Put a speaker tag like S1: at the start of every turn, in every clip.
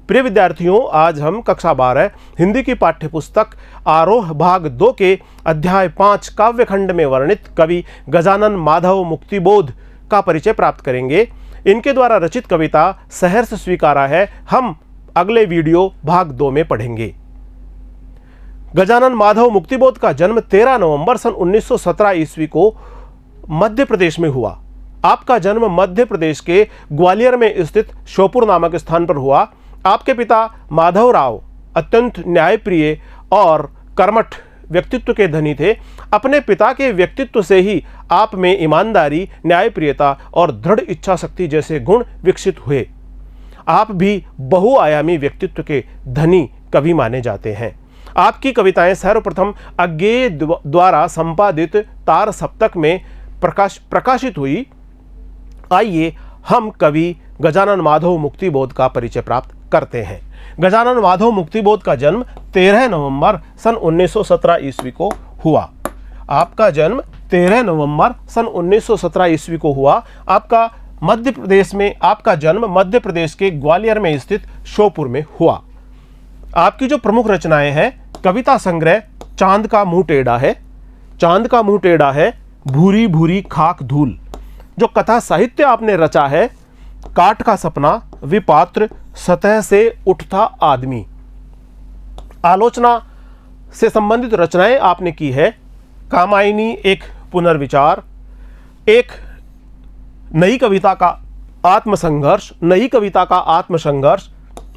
S1: प्रिय विद्यार्थियों, आज हम कक्षा 12 हिंदी की पाठ्यपुस्तक आरोह भाग 2 के अध्याय 5 काव्यखंड में वर्णित कवि गजानन माधव मुक्तिबोध का परिचय प्राप्त करेंगे। इनके द्वारा रचित कविता सहर्ष स्वीकारा है हम अगले वीडियो भाग 2 में पढ़ेंगे। गजानन माधव मुक्तिबोध का जन्म 13 नवंबर सन 1917 ईस्वी को मध्य प्रदेश में हुआ। आपका जन्म मध्य प्रदेश के ग्वालियर में स्थित श्योपुर नामक स्थान पर हुआ। आपके पिता माधवराव अत्यंत न्यायप्रिय और कर्मठ व्यक्तित्व के धनी थे। अपने पिता के व्यक्तित्व से ही आप में ईमानदारी, न्यायप्रियता और दृढ़ इच्छा शक्ति जैसे गुण विकसित हुए। आप भी बहुआयामी व्यक्तित्व के धनी कवि माने जाते हैं। आपकी कविताएं सर्वप्रथम अज्ञेय द्वारा संपादित तार सप्तक में प्रकाशित हुई। आइए हम कवि गजानन माधव मुक्तिबोध का परिचय प्राप्त करते हैं। गजानन माधव मुक्तिबोध का जन्म 13 नवंबर सन 1917 ईस्वी को हुआ। आपका जन्म 13 नवंबर सन 1917 ईस्वी को हुआ। आपका जन्म मध्य प्रदेश के ग्वालियर में स्थित श्योपुर में हुआ। आपकी जो प्रमुख रचनाएं हैं, कविता संग्रह चांद का मुंह टेढ़ा है, चांद का मुंह टेढ़ा है, भूरी भूरी खाक धूल। जो कथा साहित्य आपने रचा है, काट का सपना, विपात्र, सतह से उठता आदमी। आलोचना से संबंधित रचनाएं आपने की है। कामायनी एक पुनर्विचार, एक नई कविता का आत्मसंघर्ष, नई कविता का आत्मसंघर्ष,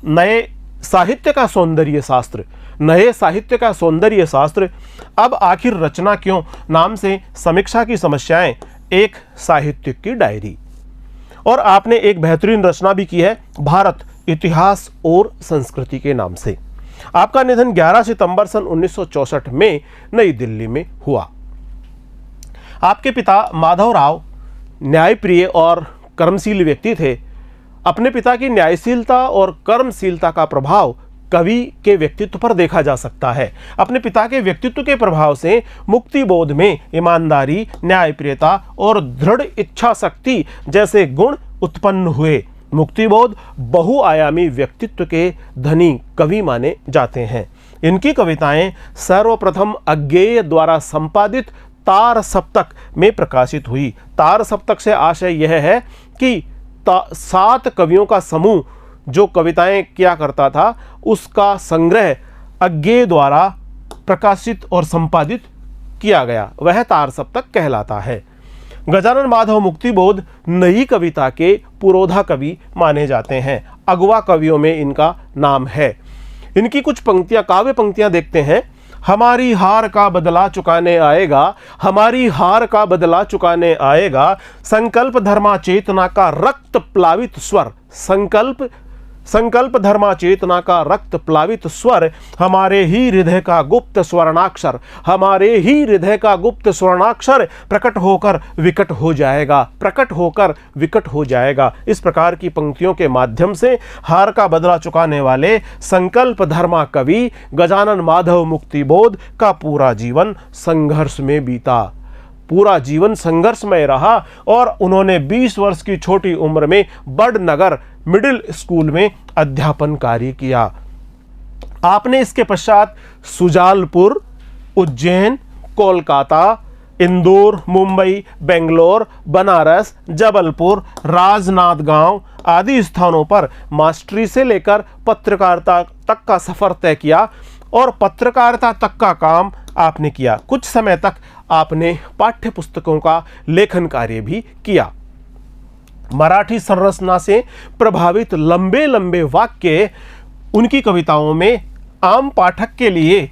S1: नए साहित्य का सौंदर्य शास्त्र, नए साहित्य का सौंदर्य शास्त्र, अब आखिर रचना क्यों नाम से समीक्षा की समस्याएं, एक साहित्य की डायरी। और आपने एक बेहतरीन रचना भी की है, भारत इतिहास और संस्कृति के नाम से। आपका निधन 11 सितंबर सन 1964 में नई दिल्ली में हुआ। आपके पिता माधवराव न्यायप्रिय और कर्मशील व्यक्ति थे। अपने पिता की न्यायशीलता और कर्मशीलता का प्रभाव कवि के व्यक्तित्व पर देखा जा सकता है। अपने पिता के व्यक्तित्व के प्रभाव से मुक्तिबोध में ईमानदारी, न्यायप्रियता और दृढ़ इच्छा शक्ति जैसे गुण उत्पन्न हुए। मुक्तिबोध बहुआयामी व्यक्तित्व के धनी कवि माने जाते हैं। इनकी कविताएं सर्वप्रथम अज्ञेय द्वारा संपादित तार सप्तक में प्रकाशित हुई। तार सप्तक से आशय यह है कि 7 कवियों का समूह जो कविताएं किया करता था, उसका संग्रह अज्ञेय द्वारा प्रकाशित और संपादित किया गया, वह तार सप्तक कहलाता है। गजानन माधव मुक्तिबोध नई कविता के पुरोधा कवि माने जाते हैं। अगवा कवियों में इनका नाम है। इनकी कुछ पंक्तियां, काव्य पंक्तियां देखते हैं। हमारी हार का बदला चुकाने आएगा, हमारी हार का बदला चुकाने आएगा, संकल्प धर्मा चेतना का रक्त प्लावित स्वर, संकल्प धर्मा चेतना का रक्त प्लावित स्वर, हमारे ही हृदय का गुप्त स्वर्णाक्षर, हमारे ही हृदय का गुप्त स्वर्णाक्षर प्रकट होकर विकट हो जाएगा, प्रकट होकर विकट हो जाएगा। इस प्रकार की पंक्तियों के माध्यम से हार का बदला चुकाने वाले संकल्प धर्मा कवि गजानन माधव मुक्तिबोध का पूरा जीवन संघर्ष में बीता, पूरा जीवन संघर्षमय रहा और उन्होंने 20 वर्ष की छोटी उम्र में बड़नगर मिडिल स्कूल में अध्यापन कार्य किया। आपने इसके पश्चात सुजालपुर, उज्जैन, कोलकाता, इंदौर, मुंबई, बेंगलोर, बनारस, जबलपुर, राजनांदगांव आदि स्थानों पर मास्टरी से लेकर पत्रकारिता तक का सफर तय किया और पत्रकारिता तक का काम आपने किया। कुछ समय तक आपने पाठ्य पुस्तकों का लेखन कार्य भी किया। मराठी संरचना से प्रभावित लंबे लंबे वाक्य उनकी कविताओं में आम पाठक के लिए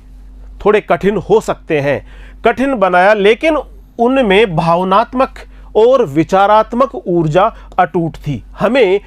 S1: थोड़े कठिन हो सकते हैं, कठिन बनाया, लेकिन उनमें भावनात्मक और विचारात्मक ऊर्जा अटूट थी। हमें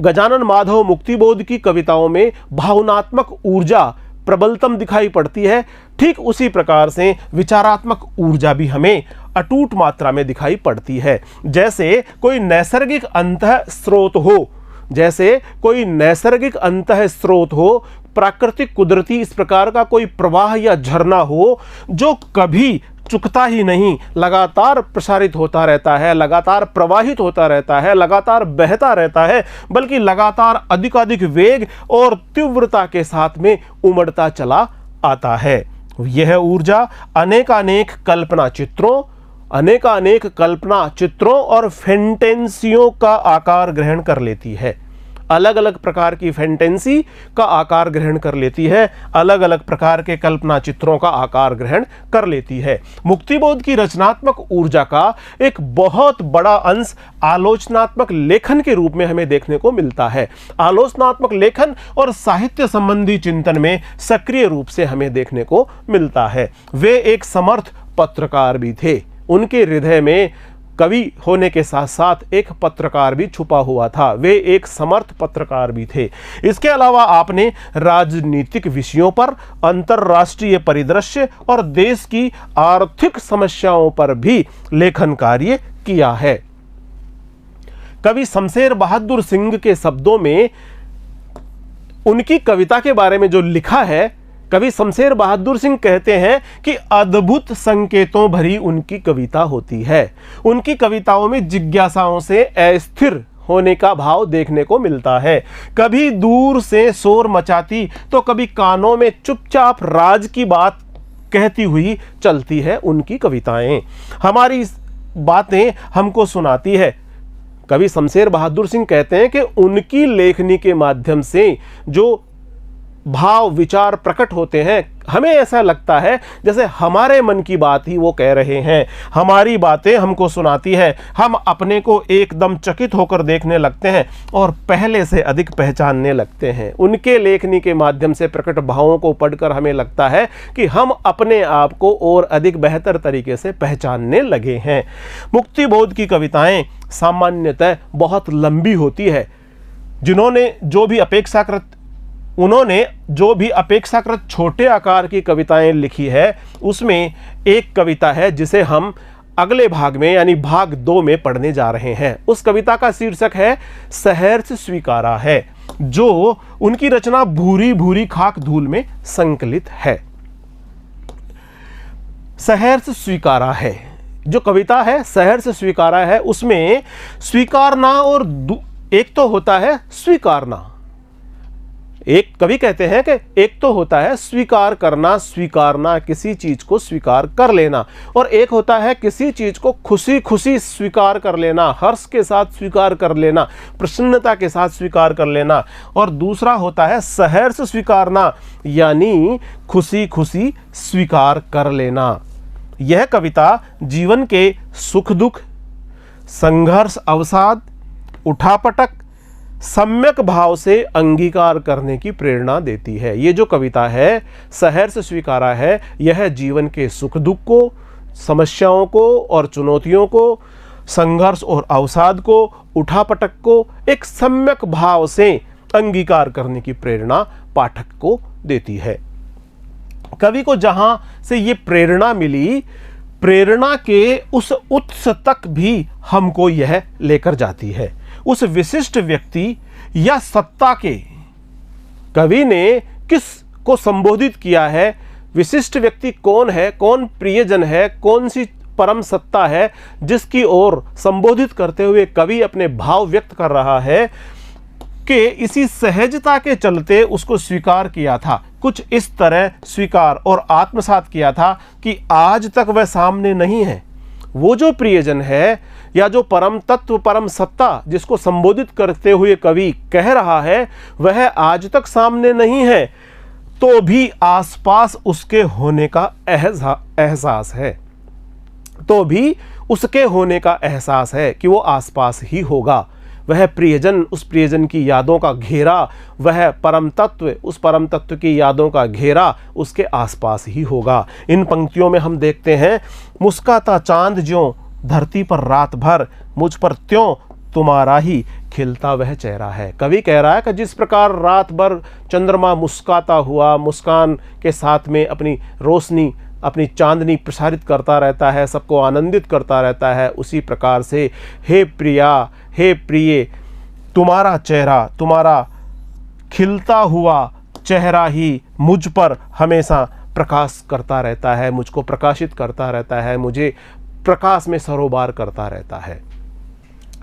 S1: गजानन माधव मुक्तिबोध की कविताओं में भावनात्मक ऊर्जा प्रबलतम दिखाई पड़ती है, ठीक उसी प्रकार से विचारात्मक ऊर्जा भी हमें अटूट मात्रा में दिखाई पड़ती है। जैसे कोई नैसर्गिक अंतः स्रोत हो, जैसे कोई नैसर्गिक अंतः स्रोत हो, प्राकृतिक कुदरती इस प्रकार का कोई प्रवाह या झरना हो जो कभी चुकता ही नहीं, लगातार प्रसारित होता रहता है, लगातार प्रवाहित होता रहता है, लगातार बहता रहता है, बल्कि लगातार अधिकाधिक वेग और तीव्रता के साथ में उमड़ता चला आता है। यह ऊर्जा अनेकानेक कल्पना चित्रों और फैंटेसियों का आकार ग्रहण कर लेती है। अलग अलग प्रकार की फैंटेसी का आकार ग्रहण कर लेती है, अलग अलग प्रकार के कल्पना चित्रों का आकार ग्रहण कर लेती है। मुक्तिबोध की रचनात्मक ऊर्जा का एक बहुत बड़ा अंश आलोचनात्मक लेखन के रूप में हमें देखने को मिलता है। आलोचनात्मक लेखन और साहित्य संबंधी चिंतन में सक्रिय रूप से हमें देखने को मिलता है। वे एक समर्थ पत्रकार भी थे। उनके हृदय में कवि होने के साथ साथ एक पत्रकार भी छुपा हुआ था। वे एक समर्थ पत्रकार भी थे। इसके अलावा आपने राजनीतिक विषयों पर, अंतर्राष्ट्रीय परिदृश्य और देश की आर्थिक समस्याओं पर भी लेखन कार्य किया है। कवि शमशेर बहादुर सिंह के शब्दों में उनकी कविता के बारे में जो लिखा है, कवि शमशेर बहादुर सिंह कहते हैं कि अद्भुत संकेतों भरी उनकी कविता होती है। उनकी कविताओं में जिज्ञासाओं से अस्थिर होने का भाव देखने को मिलता है। कभी दूर से शोर मचाती तो कभी कानों में चुपचाप राज की बात कहती हुई चलती है उनकी कविताएं। हमारी बातें हमको सुनाती है। कवि शमशेर बहादुर सिंह कहते हैं कि उनकी लेखनी के माध्यम से जो भाव विचार प्रकट होते हैं, हमें ऐसा लगता है जैसे हमारे मन की बात ही वो कह रहे हैं। हमारी बातें हमको सुनाती है। हम अपने को एकदम चकित होकर देखने लगते हैं और पहले से अधिक पहचानने लगते हैं। उनके लेखनी के माध्यम से प्रकट भावों को पढ़कर हमें लगता है कि हम अपने आप को और अधिक बेहतर तरीके से पहचानने लगे हैं। मुक्तिबोध की कविताएं सामान्यतः बहुत लंबी होती है। उन्होंने जो भी अपेक्षाकृत छोटे आकार की कविताएं लिखी है, उसमें एक कविता है जिसे हम अगले भाग में यानी भाग 2 में पढ़ने जा रहे हैं। उस कविता का शीर्षक है सहर्ष स्वीकारा है, जो उनकी रचना भूरी भूरी खाक धूल में संकलित है। सहर्ष स्वीकारा है जो कविता है, सहर्ष स्वीकारा है, उसमें स्वीकारना और एक तो होता है स्वीकारना। एक कवि कहते हैं कि एक तो होता है स्वीकार करना, स्वीकारना, किसी चीज को स्वीकार कर लेना, और एक होता है किसी चीज को खुशी खुशी स्वीकार कर लेना, हर्ष के साथ स्वीकार कर लेना, प्रसन्नता के साथ स्वीकार कर लेना, और दूसरा होता है सहर्ष स्वीकारना, यानी खुशी खुशी स्वीकार कर लेना। यह कविता जीवन के सुख दुख, संघर्ष अवसाद, उठापटक सम्यक भाव से अंगीकार करने की प्रेरणा देती है। ये जो कविता है सहर्ष स्वीकारा है, यह जीवन के सुख दुख को, समस्याओं को और चुनौतियों को, संघर्ष और अवसाद को, उठापटक को एक सम्यक भाव से अंगीकार करने की प्रेरणा पाठक को देती है। कवि को जहां से ये प्रेरणा मिली, प्रेरणा के उस उत्स तक भी हमको यह लेकर जाती है। उस विशिष्ट व्यक्ति या सत्ता के कवि ने किस को संबोधित किया है, विशिष्ट व्यक्ति कौन है, कौन प्रियजन है, कौन सी परम सत्ता है जिसकी ओर संबोधित करते हुए कवि अपने भाव व्यक्त कर रहा है, कि इसी सहजता के चलते उसको स्वीकार किया था। कुछ इस तरह स्वीकार और आत्मसात किया था कि आज तक वह सामने नहीं है। वो जो प्रियजन है या जो परम तत्व, परम सत्ता जिसको संबोधित करते हुए कवि कह रहा है, वह आज तक सामने नहीं है, तो भी आसपास उसके होने का एहसास है, तो भी उसके होने का एहसास है कि वो आसपास ही होगा। वह प्रियजन, उस प्रियजन की यादों का घेरा, वह परम तत्व, उस परम तत्व की यादों का घेरा उसके आसपास ही होगा। इन पंक्तियों में हम देखते हैं, मुस्काता चांद ज्यों धरती पर रात भर, मुझ पर त्यों तुम्हारा ही खिलता वह चेहरा है। कवि कह रहा है कि जिस प्रकार रात भर चंद्रमा मुस्काता हुआ, मुस्कान के साथ में अपनी रोशनी, अपनी चांदनी प्रसारित करता रहता है, सबको आनंदित करता रहता है, उसी प्रकार से हे प्रिया, हे प्रिय, तुम्हारा चेहरा, तुम्हारा खिलता हुआ चेहरा ही मुझ पर हमेशा प्रकाश करता रहता है, मुझको प्रकाशित करता रहता है, मुझे प्रकाश में सरोबार करता रहता है।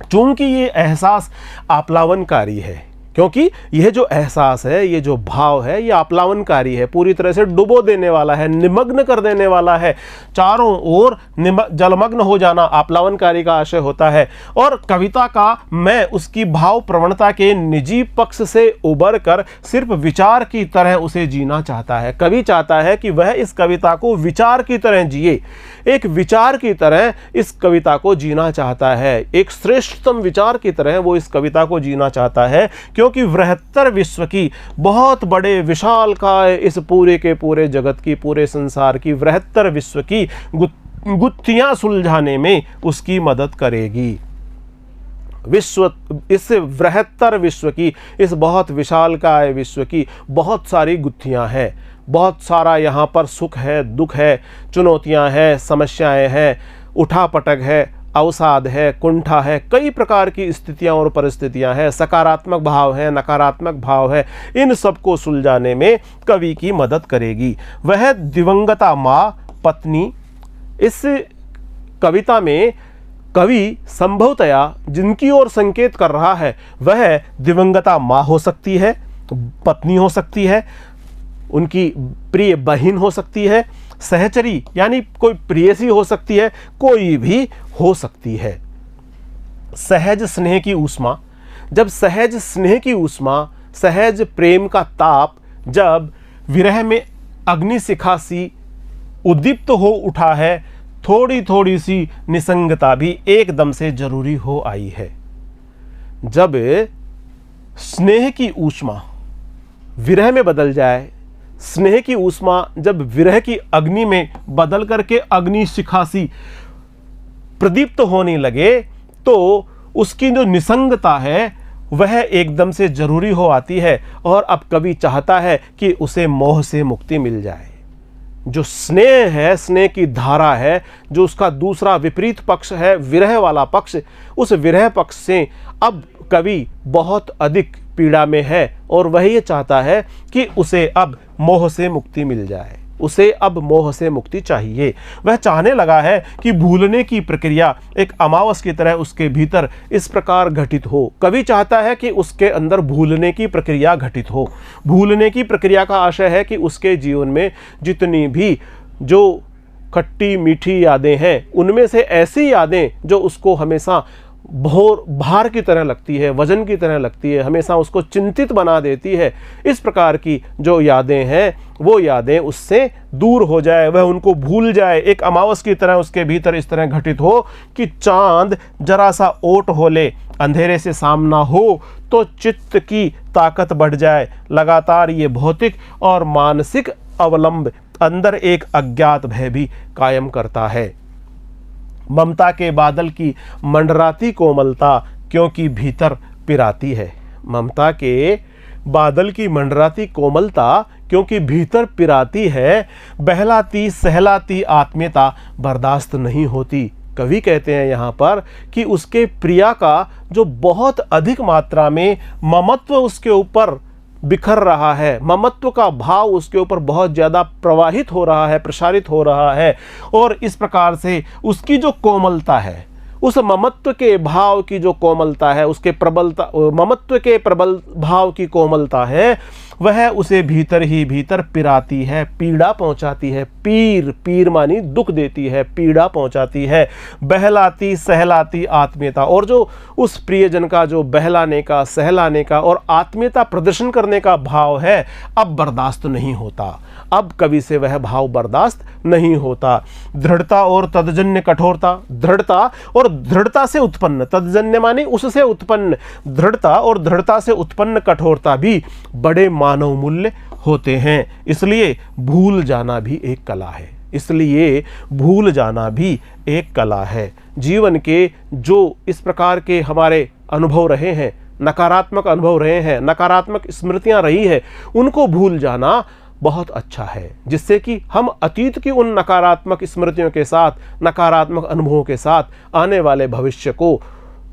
S1: चूंकि ये एहसास आप्लावनकारी है, क्योंकि यह जो एहसास है, ये जो भाव है, ये आप्लावनकारी है, पूरी तरह से डुबो देने वाला है, निमग्न कर देने वाला है, चारों ओर जलमग्न हो जाना आप्लावनकारी का आशय होता है। और कविता का मैं उसकी भाव प्रवणता के निजी पक्ष से उबर कर सिर्फ विचार की तरह उसे जीना चाहता है। कवि चाहता है कि वह इस कविता को विचार की तरह जिए, एक विचार की तरह इस कविता को जीना चाहता है, एक श्रेष्ठतम विचार की तरह वो इस कविता को जीना चाहता है, क्योंकि बृहत्तर विश्व की, बहुत बड़े विशालकाय इस पूरे के पूरे जगत की, पूरे संसार की, बृहत्तर विश्व की गुत्थियां सुलझाने में उसकी मदद करेगी। इस बृहत्तर विश्व की, इस बहुत विशालकाय विश्व की बहुत सारी गुत्थियां हैं, बहुत सारा यहाँ पर सुख है, दुख है, चुनौतियाँ हैं, समस्याएं हैं, उठापटक है, अवसाद है, कुंठा है, कई प्रकार की स्थितियां और परिस्थितियां हैं, सकारात्मक भाव है, नकारात्मक भाव है, इन सबको सुलझाने में कवि की मदद करेगी। वह दिवंगता माँ, पत्नी, इस कविता में कवि संभवतया जिनकी ओर संकेत कर रहा है वह दिवंगता माँ हो सकती है, पत्नी हो सकती है, उनकी प्रिय बहन हो सकती है, सहचरी यानी कोई प्रेयसी हो सकती है, कोई भी हो सकती है। सहज स्नेह की ऊष्मा, जब सहज स्नेह की ऊष्मा, सहज प्रेम का ताप जब विरह में अग्निशिखा सी उद्दीप्त हो उठा है, थोड़ी थोड़ी सी निसंगता भी एकदम से जरूरी हो आई है। जब स्नेह की ऊष्मा विरह में बदल जाए, स्नेह की ऊष्मा जब विरह की अग्नि में बदल करके अग्निशिखा सी प्रदीप्त होने लगे, तो उसकी जो निसंगता है वह एकदम से जरूरी हो आती है। और अब कवि चाहता है कि उसे मोह से मुक्ति मिल जाए। जो स्नेह है, स्नेह की धारा है, जो उसका दूसरा विपरीत पक्ष है, विरह वाला पक्ष, उस विरह पक्ष से अब कवि बहुत अधिक पीड़ा में है और वह ये चाहता है कि उसे अब मोह से मुक्ति मिल जाए, उसे अब मोह से मुक्ति चाहिए। वह चाहने लगा है कि भूलने की प्रक्रिया एक अमावस की तरह उसके भीतर इस प्रकार घटित हो। कवि चाहता है कि उसके अंदर भूलने की प्रक्रिया घटित हो। भूलने की प्रक्रिया का आशय है कि उसके जीवन में जितनी भी जो खट्टी मीठी यादें हैं, उनमें से ऐसी यादें जो उसको हमेशा भार की तरह लगती है, वजन की तरह लगती है, हमेशा उसको चिंतित बना देती है, इस प्रकार की जो यादें हैं वो यादें उससे दूर हो जाए, वह उनको भूल जाए। एक अमावस की तरह उसके भीतर इस तरह घटित हो कि चांद जरा सा ओट हो ले, अंधेरे से सामना हो तो चित्त की ताकत बढ़ जाए। लगातार ये भौतिक और मानसिक अवलंब अंदर एक अज्ञात भय भी कायम करता है। ममता के बादल की मंडराती कोमलता क्योंकि भीतर पिराती है। ममता के बादल की मंडराती कोमलता क्योंकि भीतर पिराती है, बहलाती सहलाती आत्मीयता बर्दाश्त नहीं होती। कवि कहते हैं यहाँ पर कि उसके प्रिया का जो बहुत अधिक मात्रा में ममत्व उसके ऊपर बिखर रहा है, ममत्व का भाव उसके ऊपर बहुत ज़्यादा प्रवाहित हो रहा है, प्रसारित हो रहा है, और इस प्रकार से उसकी जो कोमलता है, उस ममत्व के भाव की जो कोमलता है, उसके प्रबलता, ममत्व के प्रबल भाव की कोमलता है, वह उसे भीतर ही भीतर पिराती है, पीड़ा पहुंचाती है। पीर मानी दुख देती है, पीड़ा पहुंचाती है। बहलाती सहलाती आत्मीयता, और जो उस प्रियजन का जो बहलाने का, सहलाने का और आत्मीयता प्रदर्शन करने का भाव है, अब बर्दाश्त नहीं होता। अब कवि से वह भाव बर्दाश्त नहीं होता। दृढ़ता और तदजन्य कठोरता, दृढ़ता और दृढ़ता से उत्पन्न, तदजन्य मानी उससे उत्पन्न, दृढ़ता और दृढ़ता से उत्पन्न कठोरता भी बड़े मानव मूल्य होते हैं। इसलिए भूल जाना भी एक कला है, इसलिए भूल जाना भी एक कला है। जीवन के जो इस प्रकार के हमारे अनुभव रहे हैं, नकारात्मक अनुभव रहे हैं, नकारात्मक स्मृतियां रही है, उनको भूल जाना बहुत अच्छा है, जिससे कि हम अतीत की उन नकारात्मक स्मृतियों के साथ, नकारात्मक अनुभवों के साथ आने वाले भविष्य को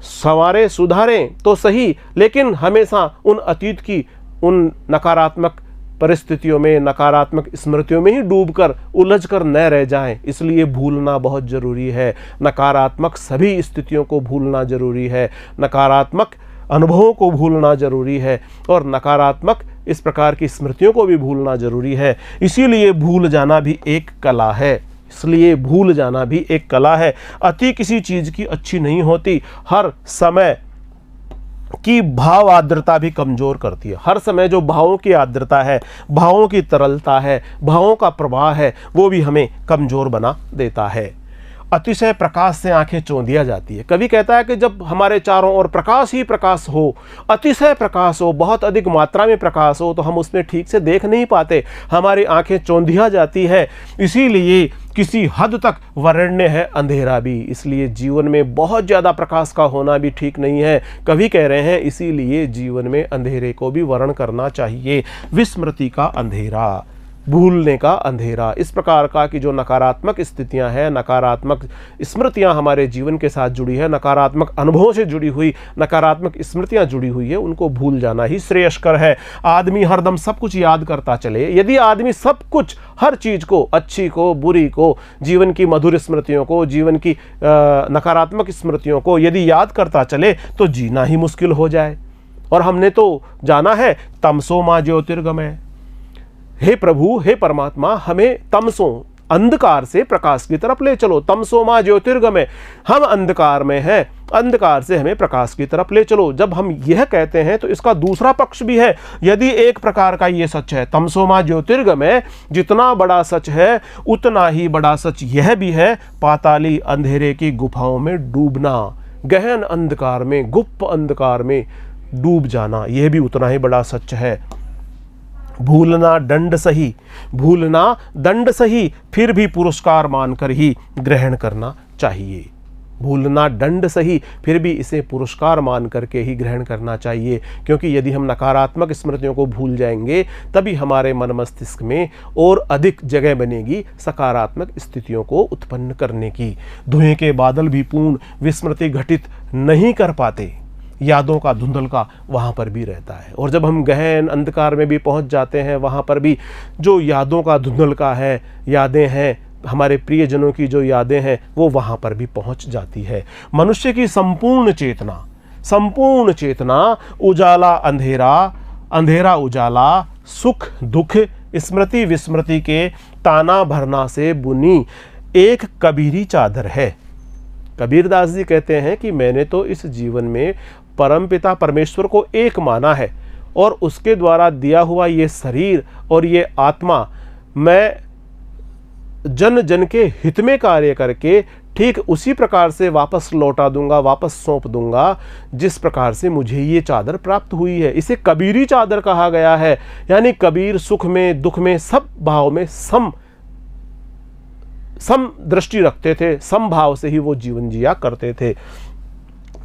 S1: संवारें, सुधारें तो सही, लेकिन हमेशा उन अतीत की उन नकारात्मक परिस्थितियों में, नकारात्मक स्मृतियों में ही डूबकर उलझ कर न रह जाएं। इसलिए भूलना बहुत ज़रूरी है। नकारात्मक सभी स्थितियों को भूलना ज़रूरी है, नकारात्मक अनुभवों को भूलना ज़रूरी है और नकारात्मक इस प्रकार की स्मृतियों को भी भूलना ज़रूरी है। इसीलिए भूल जाना भी एक कला है। इसलिए भूल जाना भी एक कला है। अति किसी चीज़ की अच्छी नहीं होती। हर समय की भाव आर्द्रता भी कमज़ोर करती है। हर समय जो भावों की आर्द्रता है, भावों की तरलता है, भावों का प्रवाह है, वो भी हमें कमज़ोर बना देता है। अतिशय प्रकाश से आंखें चौंधिया जाती है। कवि कहता है कि जब हमारे चारों ओर प्रकाश ही प्रकाश हो, अतिशय प्रकाश हो, बहुत अधिक मात्रा में प्रकाश हो, तो हम उसमें ठीक से देख नहीं पाते, हमारी आंखें चौंधिया जाती है। इसीलिए किसी हद तक वर्ण्य है अंधेरा भी। इसलिए जीवन में बहुत ज़्यादा प्रकाश का होना भी ठीक नहीं है। कवि कह रहे हैं इसीलिए जीवन में अंधेरे को भी वर्ण करना चाहिए। विस्मृति का अंधेरा, भूलने का अंधेरा, इस प्रकार का कि जो नकारात्मक स्थितियां हैं, नकारात्मक स्मृतियां हमारे जीवन के साथ जुड़ी है, नकारात्मक अनुभवों से जुड़ी हुई नकारात्मक स्मृतियां जुड़ी हुई है, उनको भूल जाना ही श्रेयस्कर है। आदमी हरदम सब कुछ याद करता चले। यदि आदमी सब कुछ, हर चीज़ को, अच्छी को, बुरी को, जीवन की मधुर स्मृतियों को, जीवन की नकारात्मक स्मृतियों को यदि याद करता चले तो जीना ही मुश्किल हो जाए। और हमने तो जाना है तमसो माँ ज्योतिर्गमय। हे प्रभु, हे परमात्मा, हमें तमसों, अंधकार से प्रकाश की तरफ ले चलो। तमसो माँ ज्योतिर्गमय, हम अंधकार में हैं, अंधकार से हमें प्रकाश की तरफ ले चलो। जब हम यह कहते हैं तो इसका दूसरा पक्ष भी है। यदि एक प्रकार का ये सच है, तमसो माँ ज्योतिर्गमय, जितना बड़ा सच है उतना ही बड़ा सच यह भी है, पाताली अंधेरे की गुफाओं में डूबना, गहन अंधकार में, गुप्त अंधकार में डूब जाना, यह भी उतना ही बड़ा सच है। भूलना दंड सही, भूलना दंड सही, फिर भी पुरस्कार मानकर ही ग्रहण करना चाहिए। भूलना दंड सही, फिर भी इसे पुरस्कार मान करके ही ग्रहण करना चाहिए। क्योंकि यदि हम नकारात्मक स्मृतियों को भूल जाएंगे तभी हमारे मन मस्तिष्क में और अधिक जगह बनेगी सकारात्मक स्थितियों को उत्पन्न करने की। धुएं के बादल भी पूर्ण विस्मृति घटित नहीं कर पाते, यादों का धुंधलका वहाँ पर भी रहता है। और जब हम गहन अंधकार में भी पहुँच जाते हैं, वहाँ पर भी जो यादों का धुंधलका है, यादें हैं, हमारे प्रियजनों की जो यादें हैं, वो वहाँ पर भी पहुँच जाती है। मनुष्य की संपूर्ण चेतना उजाला अंधेरा, अंधेरा उजाला, सुख दुख, स्मृति विस्मृति के ताना भरना से बुनी एक कबीरी चादर है। कबीरदास जी कहते हैं कि मैंने तो इस जीवन में परमपिता परमेश्वर को एक माना है और उसके द्वारा दिया हुआ ये शरीर और ये आत्मा मैं जन जन के हित में कार्य करके ठीक उसी प्रकार से वापस लौटा दूंगा, वापस सौंप दूंगा जिस प्रकार से मुझे ये चादर प्राप्त हुई है। इसे कबीरी चादर कहा गया है। यानी कबीर सुख में, दुख में, सब भाव में सम दृष्टि रखते थे, समभाव से ही वो जीवन जिया करते थे,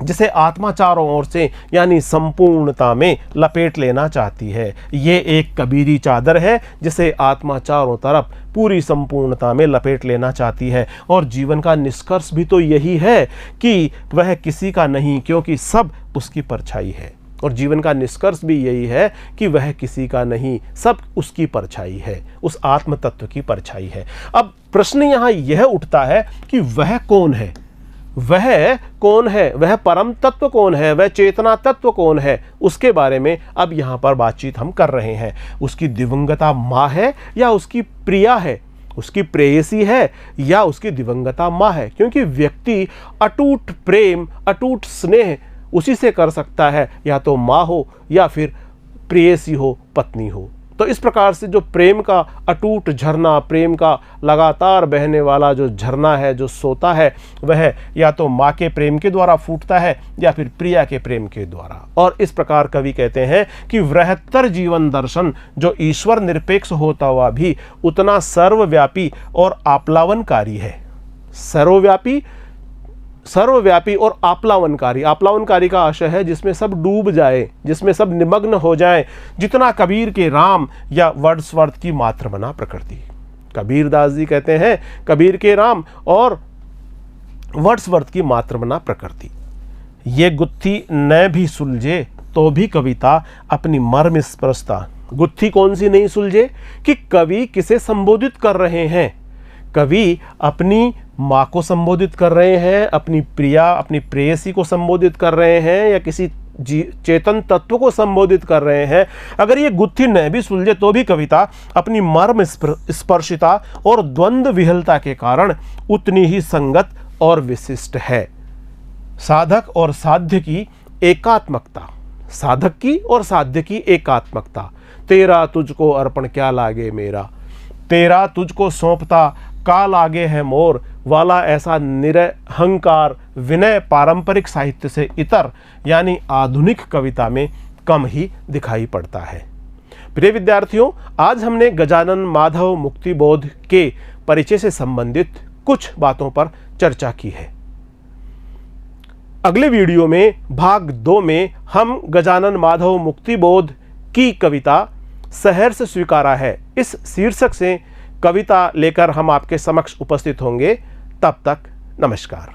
S1: जिसे आत्मा चारों ओर से यानी संपूर्णता में लपेट लेना चाहती है। ये एक कबीरी चादर है जिसे आत्मा चारों तरफ पूरी संपूर्णता में लपेट लेना चाहती है। और जीवन का निष्कर्ष भी तो यही है कि वह किसी का नहीं, क्योंकि सब उसकी परछाई है। और जीवन का निष्कर्ष भी यही है कि वह किसी का नहीं, सब उसकी परछाई है, उस आत्म तत्व की परछाई है। अब प्रश्न यहाँ यह उठता है कि वह कौन है, वह कौन है, वह परम तत्व कौन है, वह चेतना तत्व कौन है, उसके बारे में अब यहाँ पर बातचीत हम कर रहे हैं। उसकी दिवंगता माँ है या उसकी प्रिया है, उसकी प्रेयसी है या उसकी दिवंगता माँ है। क्योंकि व्यक्ति अटूट प्रेम, अटूट स्नेह उसी से कर सकता है, या तो माँ हो या फिर प्रेयसी हो, पत्नी हो। तो इस प्रकार से जो प्रेम का अटूट झरना, प्रेम का लगातार बहने वाला जो झरना है, जो सोता है, वह या तो माँ के प्रेम के द्वारा फूटता है या फिर प्रिया के प्रेम के द्वारा। और इस प्रकार कवि कहते हैं कि वृहत्तर जीवन दर्शन जो ईश्वर निरपेक्ष होता हुआ भी उतना सर्वव्यापी और आप्लावनकारी है। सर्वव्यापी और आप्लावनकारी। आप्लावनकारी का आशय है जिसमें सब डूब जाए, जिसमें सब निमग्न हो जाए, जितना कबीर के राम या वर्ड्सवर्थ की मातृमना प्रकृति। कबीरदास जी कहते हैं कबीर के राम और वर्ड्सवर्थ की मातृमना प्रकृति। ये गुत्थी न भी सुलझे तो भी कविता अपनी मर्म स्पृशता। गुत्थी कौन सी नहीं सुलझे कि कवि किसे संबोधित कर रहे हैं। कवि अपनी माँ को संबोधित कर रहे हैं, अपनी प्रिया, अपनी प्रेयसी को संबोधित कर रहे हैं, या किसी चेतन तत्व को संबोधित कर रहे हैं। अगर ये गुत्थी न भी सुलझे तो भी कविता अपनी मर्म स्पर्शिता और द्वंद्व विहलता के कारण उतनी ही संगत और विशिष्ट है। साधक और साध्य की एकात्मकता, साधक की और साध्य की एकात्मकता। तेरा तुझको अर्पण क्या लागे मेरा, तेरा तुझको सौंपता का लागे है मोर वाला ऐसा निरहंकार विनय पारंपरिक साहित्य से इतर यानी आधुनिक कविता में कम ही दिखाई पड़ता है। प्रिय विद्यार्थियों, आज हमने गजानन माधव मुक्तिबोध के परिचय से संबंधित कुछ बातों पर चर्चा की है। अगले वीडियो में भाग 2 में हम गजानन माधव मुक्तिबोध की कविता सहर्ष स्वीकारा है इस शीर्षक से कविता लेकर हम आपके समक्ष उपस्थित होंगे। तब तक नमस्कार।